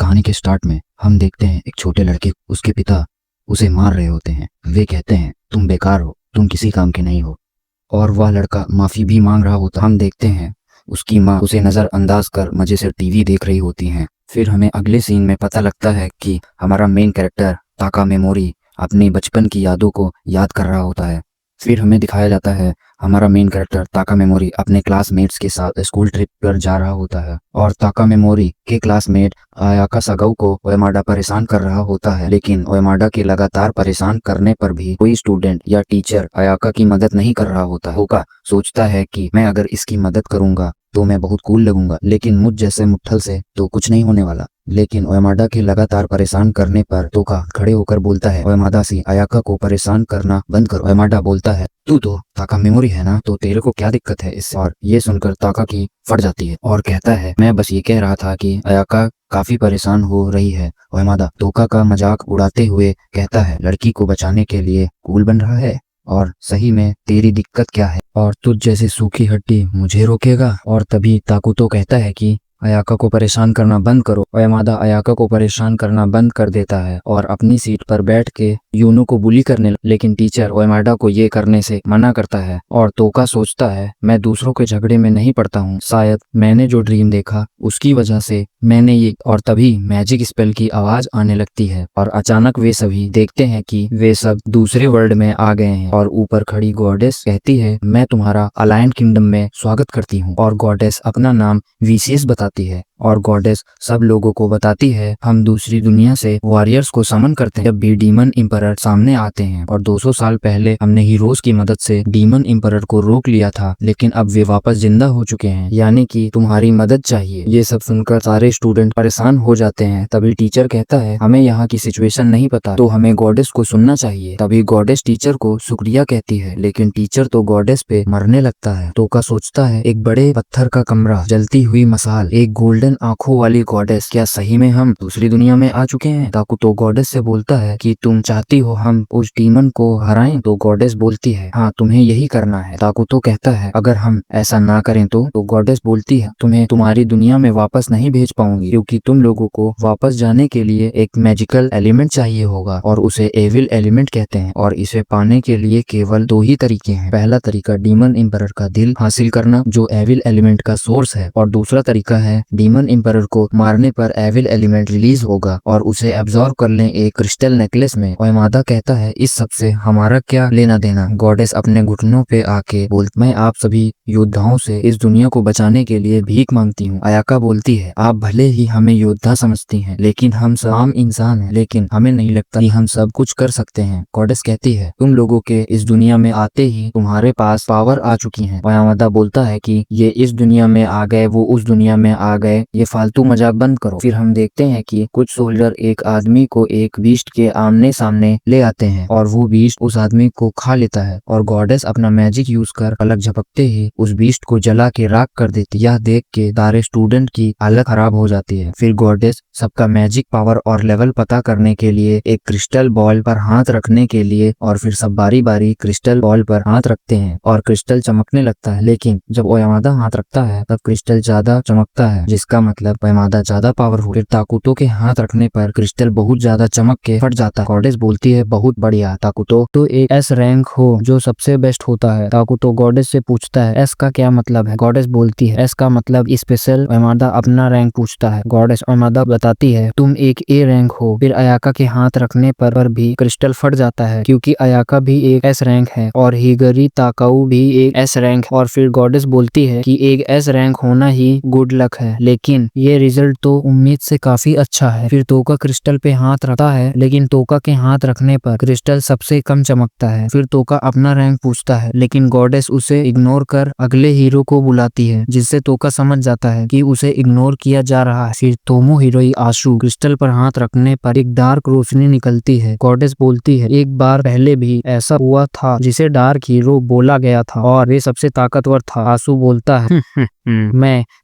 कहानी के स्टार्ट में हम देखते हैं एक छोटे लड़के, उसके पिता उसे मार रहे होते हैं। वे कहते हैं तुम बेकार हो, तुम किसी काम के नहीं हो, और वह लड़का माफी भी मांग रहा होता। हम देखते हैं उसकी माँ उसे नजरअंदाज कर मजे से टीवी देख रही होती हैं। फिर हमें अगले सीन में पता लगता है कि हमारा मेन कैरेक्टर ताकामेमोरी अपनी बचपन की यादों को याद कर रहा होता है। फिर हमें दिखाया जाता है हमारा मेन कैरेक्टर ताकामेमोरी अपने क्लासमेट्स के साथ स्कूल ट्रिप पर जा रहा होता है, और ताकामेमोरी के क्लासमेट आयाका सागाओ को ओएमाडा परेशान कर रहा होता है। लेकिन ओएमाडा के लगातार परेशान करने पर भी कोई स्टूडेंट या टीचर आयाका की मदद नहीं कर रहा होता। होका सोचता है कि मैं अगर इसकी मदद करूंगा तो मैं बहुत कूल लगूंगा, लेकिन मुझ जैसे मुट्ठल से तो कुछ नहीं होने वाला। लेकिन ओएमाडा के लगातार परेशान करने पर तोका खड़े होकर बोलता है, ओएमाडा से आयाका को परेशान करना बंद करो। ओएमाडा बोलता है, तू तो ताकामेमोरी है ना, तो तेरे को क्या दिक्कत है इससे। और ये सुनकर ताका की फट जाती है और कहता है, मैं बस ये कह रहा था कि आयाका काफी परेशान हो रही है। ओएमाडा तोका का मजाक उड़ाते हुए कहता है, लड़की को बचाने के लिए कूल बन रहा है, और सही में तेरी दिक्कत क्या है, और तुझ जैसी सूखी हड्डी मुझे रोकेगा। और तभी ताकुतो कहता है कि आयाका को परेशान करना बंद करो। ओएमाडा आयाका को परेशान करना बंद कर देता है और अपनी सीट पर बैठ के यूनो को बुली करने, लेकिन टीचर ओएमाडा को ये करने से मना करता है। और तोका सोचता है, मैं दूसरों के झगड़े में नहीं पड़ता हूँ, शायद मैंने जो ड्रीम देखा उसकी वजह से मैंने ये। और तभी मैजिक स्पेल की आवाज आने लगती है और अचानक वे सभी देखते हैं कि वे सब दूसरे वर्ल्ड में आ गए हैं। और ऊपर खड़ी गॉडेस कहती है, मैं तुम्हारा अलायन किंगडम में स्वागत करती हूँ। और गॉडेस अपना नाम वीसीएस बताती है, और गॉडेस सब लोगों को बताती है, हम दूसरी दुनिया से वॉरियर्स को समन करते हैं जब भी डीमन इंपरर सामने आते हैं। और 200 साल पहले हमने हीरोज की मदद से डीमन इंपरर को रोक लिया था, लेकिन अब वे वापस जिंदा हो चुके हैं, यानी कि तुम्हारी मदद चाहिए। ये सब सुनकर सारे स्टूडेंट परेशान हो जाते हैं। तभी टीचर कहता है, हमें यहाँ की सिचुएशन नहीं पता, तो हमें गॉडेस को सुनना चाहिए। तभी गॉडेस टीचर को शुक्रिया कहती है, लेकिन टीचर तो गॉडेस पे मरने लगता है। तोका सोचता है, एक बड़े पत्थर का कमरा, जलती हुई मसाल, एक गोल्डन आंखों वाली गॉडेस, क्या सही में हम दूसरी दुनिया में आ चुके हैं। ताकुतो गॉडेस से बोलता है कि तुम चाहती हो हम उस डीमन को हराएं। तो गॉडेस बोलती है, हाँ तुम्हें यही करना है। ताकुतो कहता है, अगर हम ऐसा ना करें तो गॉडेस बोलती है, तुम्हें तुम्हारी दुनिया में वापस नहीं भेज पाऊंगी, क्योंकि तुम लोगों को वापस जाने के लिए एक मैजिकल एलिमेंट चाहिए होगा, और उसे एविल एलिमेंट कहते हैं। और इसे पाने के लिए केवल 2 ही तरीके हैं। पहला तरीका डीमन इंपरर का दिल हासिल करना, जो एविल एलिमेंट का सोर्स है, और दूसरा तरीका है डीमन इंपरर को मारने पर एविल एलिमेंट रिलीज होगा और उसे एब्जॉर्ब कर लें एक क्रिस्टल नेकलेस में। ओएमाडा कहता है, इस सब से हमारा क्या लेना देना। गॉडेस अपने घुटनों पे आके बोलती, मैं आप सभी योद्धाओं से इस दुनिया को बचाने के लिए भीख मांगती हूँ। आयाका बोलती है, आप भले ही हमें योद्धा समझती हैं, लेकिन हम सब आम इंसान हैं, लेकिन हमें नहीं लगता कि हम सब कुछ कर सकते हैं। गॉडेस कहती है, तुम लोगों के इस दुनिया में आते ही तुम्हारे पास पावर आ चुकी है। ओएमाडा बोलता है कि ये इस दुनिया में आ गए, वो उस दुनिया में आ गए, ये फालतू मजाक बंद करो। फिर हम देखते हैं कि कुछ सोल्जर एक आदमी को एक बीस्ट के आमने सामने ले आते हैं, और वो बीस्ट उस आदमी को खा लेता है। और गॉडेस अपना मैजिक यूज कर पलक झपकते ही उस बीस्ट को जला के राख कर देती। यह देख के सारे स्टूडेंट की हालत खराब हो जाती है। फिर गॉडेस सबका मैजिक पावर और लेवल पता करने के लिए एक क्रिस्टल बॉल पर हाथ रखने के लिए, और फिर सब बारी बारी क्रिस्टल बॉल पर हाथ रखते हैं और क्रिस्टल चमकने लगता है। लेकिन जब ओएमाडा हाथ रखता है तब क्रिस्टल ज्यादा चमकता है, जिसका मतलब ओएमाडा ज्यादा पावरफुल। फिर ताकुतो के हाथ रखने पर क्रिस्टल बहुत ज्यादा चमक के फट जाता है। गॉडेस बोलती है, बहुत बढ़िया ताकुतो, तो एक एस रैंक हो जो सबसे बेस्ट होता है। ताकुतो गॉडेस से पूछता है, एस का क्या मतलब है। गॉडेस बोलती है, एस का मतलब स्पेशल। ओएमाडा अपना रैंक पूछता है। गॉडेस ओएमाडा बताती है, तुम एक ए रैंक हो। फिर आयाका के हाथ रखने पर भी क्रिस्टल फट जाता है, क्योंकि आयाका भी एक एस रैंक है और हिगरी ताकाऊ भी एक एस रैंक। और फिर गॉडेस बोलती है कि एक एस रैंक होना ही गुड लक है, लेकिन ये रिजल्ट तो उम्मीद से काफी अच्छा है। फिर तोका क्रिस्टल पे हाथ रखता है, लेकिन तोका के हाथ रखने पर क्रिस्टल सबसे कम चमकता है। फिर तोका अपना रैंक पूछता है, लेकिन गॉडेस उसे इग्नोर कर अगले हीरो को बुलाती है, जिससे तोका समझ जाता है कि उसे इग्नोर किया जा रहा है। फिर तोमो हीरोई आशु क्रिस्टल पर हाथ रखने पर एक डार्क रोशनी निकलती है। गॉडेस बोलती है, एक बार पहले भी ऐसा हुआ था जिसे डार्क हीरो बोला गया था, और वे सबसे ताकतवर था। आशु बोलता है,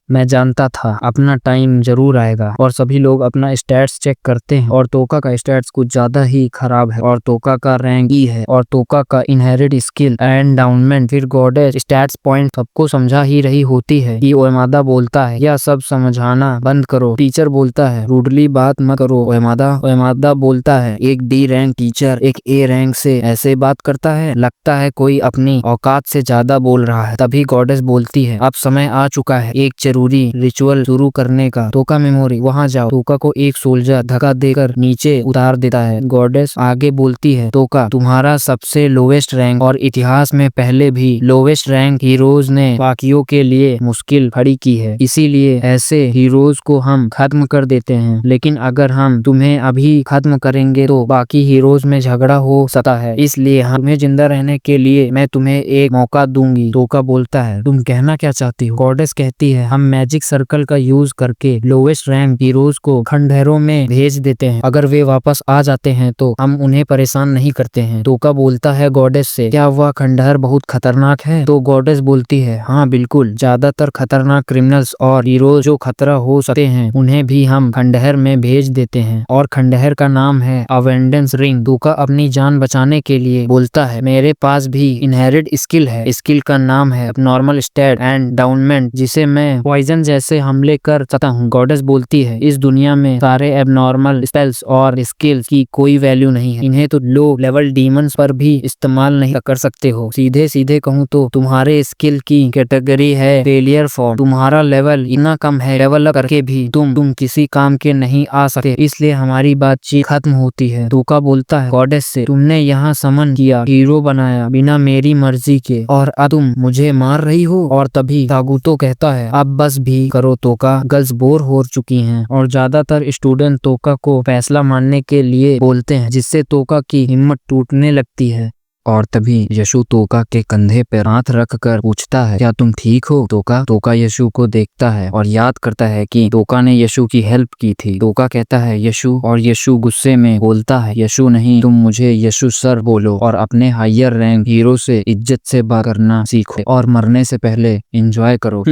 मैं जानता था, अपना टाइम जरूर आएगा। और सभी लोग अपना स्टैट्स चेक करते हैं और तोका का स्टैट्स कुछ ज्यादा ही खराब है और तोका का रैंक ई है और तोका का इनहेरिट स्किल एंडाउनमेंट। फिर गॉडेस स्टैट्स पॉइंट सबको समझा ही रही होती है कि ओएमादा बोलता है यह सब समझाना बंद करो। टीचर बोलता है रूडली बात मत करो ओएमादा। ओएमादा बोलता है एक डी रैंक टीचर एक ए रैंक से ऐसे बात करता है, लगता है कोई अपनी औकात से ज्यादा बोल रहा है। तभी गॉडेस बोलती है अब समय आ चुका है एक जरूरी रिचुअल शुरू करने का। तोका मेमोरी वहाँ जाओ। तोका को एक सोल्जर धक्का देकर नीचे उतार देता है। गॉडेस आगे बोलती है तोका तुम्हारा सबसे लोवेस्ट रैंक और इतिहास में पहले भी लोवेस्ट रैंक हीरोज ने बाकियों के लिए मुश्किल खड़ी की है, इसीलिए ऐसे हीरोज को हम खत्म कर देते हैं। लेकिन अगर हम तुम्हें अभी खत्म करेंगे तो बाकी हीरोज में झगड़ा हो सकता है, इसलिए तुम्हें जिंदा रहने के लिए मैं तुम्हें एक मौका दूंगी। तोका बोलता है तुम कहना क्या चाहती हो? गॉडेस कहती है हम मैजिक सर्कल का यूज करके लोवेस्ट रैंक हीरोज को खंडहरों में भेज देते हैं, अगर वे वापस आ जाते हैं तो हम उन्हें परेशान नहीं करते हैं। तोका बोलता है गॉडेस से क्या वह खंडहर बहुत खतरनाक है? तो गॉडेस बोलती है हाँ बिल्कुल, ज्यादातर खतरनाक क्रिमिनल्स और हीरोज जो खतरा हो सकते हैं उन्हें भी हम खंडहर में भेज देते हैं और खंडहर का नाम है अवेंडेंस रिंग। तोका अपनी जान बचाने के लिए बोलता है मेरे पास भी इनहेरिट स्किल है, स्किल का नाम है नॉर्मल स्टैट एंड डाउनमेंट, जिसे मैं पॉइजन जैसे हमले कर सकता हूँ। गॉडेस बोलती है इस दुनिया में सारे एबनॉर्मल स्पेल्स और स्किल्स की कोई वैल्यू नहीं है, इन्हें तो लो लेवल डीमंस पर भी इस्तेमाल नहीं कर सकते हो। सीधे सीधे कहूँ तो तुम्हारे स्किल की कैटेगरी है फेलियर फॉर्म, तुम्हारा लेवल इतना कम है लेवल करके भी तुम किसी काम के नहीं आ सकते, इसलिए हमारी बातचीत खत्म होती है। तोका बोलता है गॉडेस से तुमने यहाँ समन किया, हीरो बनाया बिना मेरी मर्जी के और अब तुम मुझे मार रही हो। और तभी तागुतो कहता है अब बस भी करो तोका, गर्ल्स बोर हो चुकी हैं। और ज्यादातर स्टूडेंट तोका को फैसला मानने के लिए बोलते हैं जिससे तोका की हिम्मत टूटने लगती है। और तभी यशु तोका के कंधे पर हाथ रखकर पूछता है क्या तुम ठीक हो तोका? तोका यशु को देखता है और याद करता है कि तोका ने यशु की हेल्प की थी। तोका कहता है यशु, और यशु गुस्से में बोलता है यशु नहीं, तुम मुझे यशु सर बोलो और अपने हायर रैंक हीरो से इज्जत से बात करना सीखो और मरने से पहले एंजॉय करो।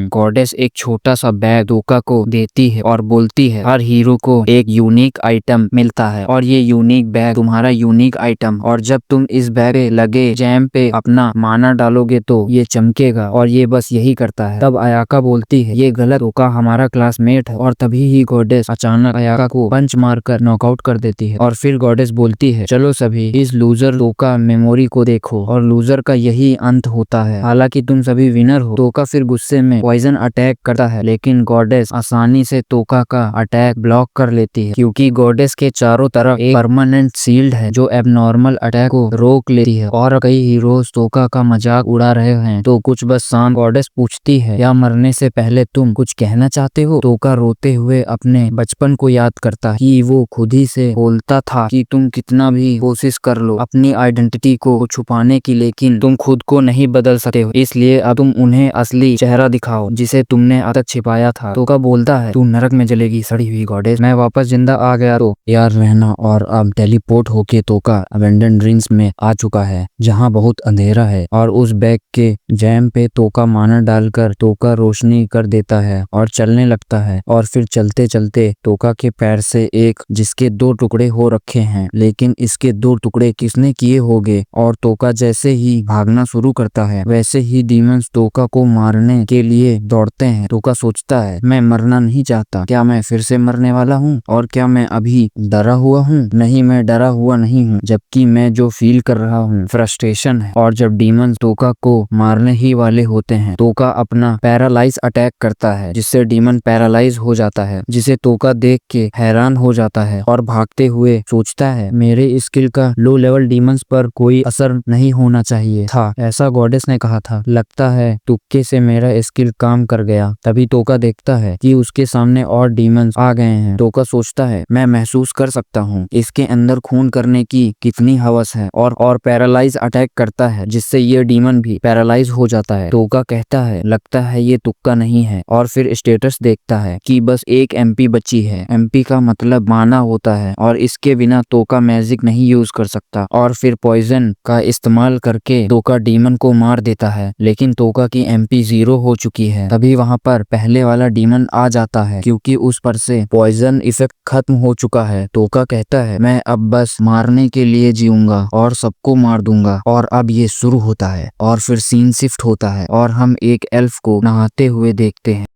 गॉडेस एक छोटा सा बैग तोका को देती है और बोलती है हर हीरो को एक यूनिक आइटम मिलता है और ये यूनिक बैग तुम्हारा यूनिक आइटम, और जब तुम इस बैग पे लगे जैम पे अपना माना डालोगे तो ये चमकेगा और ये बस यही करता है। तब अयाका बोलती है ये गलत, तोका हमारा क्लासमेट है। और तभी ही गॉडेस अचानक अयाका को पंच मारकर नॉकआउट कर देती है। और फिर गॉडेस बोलती है चलो सभी इस लूजर तोका मेमोरी को देखो और लूजर का यही अंत होता है, हालांकि तुम सभी विनर हो। तोका फिर गुस्से में पॉइजन अटैक करता है लेकिन गॉडेस आसानी से तोका का अटैक ब्लॉक कर लेती है क्योंकि गॉडेस के चारों तरफ एक परमानेंट शील्ड है जो एबनॉर्मल अटैक को रोक लेती है। और कई हीरोज तोका का मजाक उड़ा रहे हैं तो कुछ बस शांत। गॉडेस पूछती है या मरने से पहले तुम कुछ कहना चाहते हो? तोका रोते हुए अपने बचपन को याद करता कि वो खुद ही से बोलता था कि तुम कितना भी कोशिश कर लो अपनी आइडेंटिटी को छुपाने की, लेकिन तुम खुद को नहीं बदल सकते हो, इसलिए अब तुम उन्हें असली चेहरा दिखाओ जिसे तुमने अब तक छिपाया था। तोका बोलता है तू नरक में जलेगी सड़ी हुई गॉडेस, मैं वापस जिंदा आ गया तो यार रहना। और अब टेलीपोर्ट होके तोका अबेंडन ड्रीम्स में आ चुका है जहां बहुत अंधेरा है और उस बैग के जैम पे तोका माना डालकर तोका रोशनी कर देता है और चलने लगता है। और फिर चलते चलते तोका के पैर से एक जिसके दो टुकड़े हो रखे हैं, लेकिन इसके दो टुकड़े किसने किए होंगे। और तोका जैसे ही भागना शुरू करता है वैसे ही डीमंस तोका को मारने के लिए दौड़ते हैं। तोका सोचता है मैं मरना नहीं चाहता, क्या मैं फिर से मरने वाला हूँ? और क्या मैं अभी डरा हुआ हूँ? नहीं, मैं डरा हुआ नहीं हूँ, जबकि मैं जो फील कर रहा हूँ फ्रस्ट्रेशन है। और जब डीमंस तोका को मारने ही वाले होते हैं तोका अपना पैरालाइज अटैक करता है जिससे डीमन पैरालाइज हो जाता है, जिसे तोका देख के हैरान हो जाता है और भागते हुए सोचता है मेरे स्किल का लो लेवल डीमंस पर कोई असर नहीं होना चाहिए था, ऐसा गॉडेस ने कहा था। लगता है तुक्के से मेरा स्किल काम कर गया। तभी तोका देखता है कि उसके सामने और डीमंस आ गए हैं। तोका सोचता है मैं महसूस कर सकता हूँ इसके अंदर खून करने की कितनी हवस है और पैरालाइज अटैक करता है जिससे ये डीमन भी पैरालाइज हो जाता है। तोका कहता है लगता है ये तुक्का नहीं है और फिर स्टेटस देखता है कि बस एक एमपी बची है। एमपी का मतलब माना होता है और इसके बिना तोका मैजिक नहीं यूज कर सकता। और फिर पॉइजन का इस्तेमाल करके तोका डीमन को मार देता है, लेकिन तोका की एमपी 0 हो चुकी है। तभी वहाँ पर पहले वाला डीमन आ जाता है क्योंकि उस पर से पॉइजन इफेक्ट खत्म हो चुका है। तोका कहता है मैं अब बस मारने के लिए जीऊंगा और सबको मार दूंगा। और अब ये शुरू होता है और फिर सीन शिफ्ट होता है और हम एक एल्फ को नहाते हुए देखते हैं।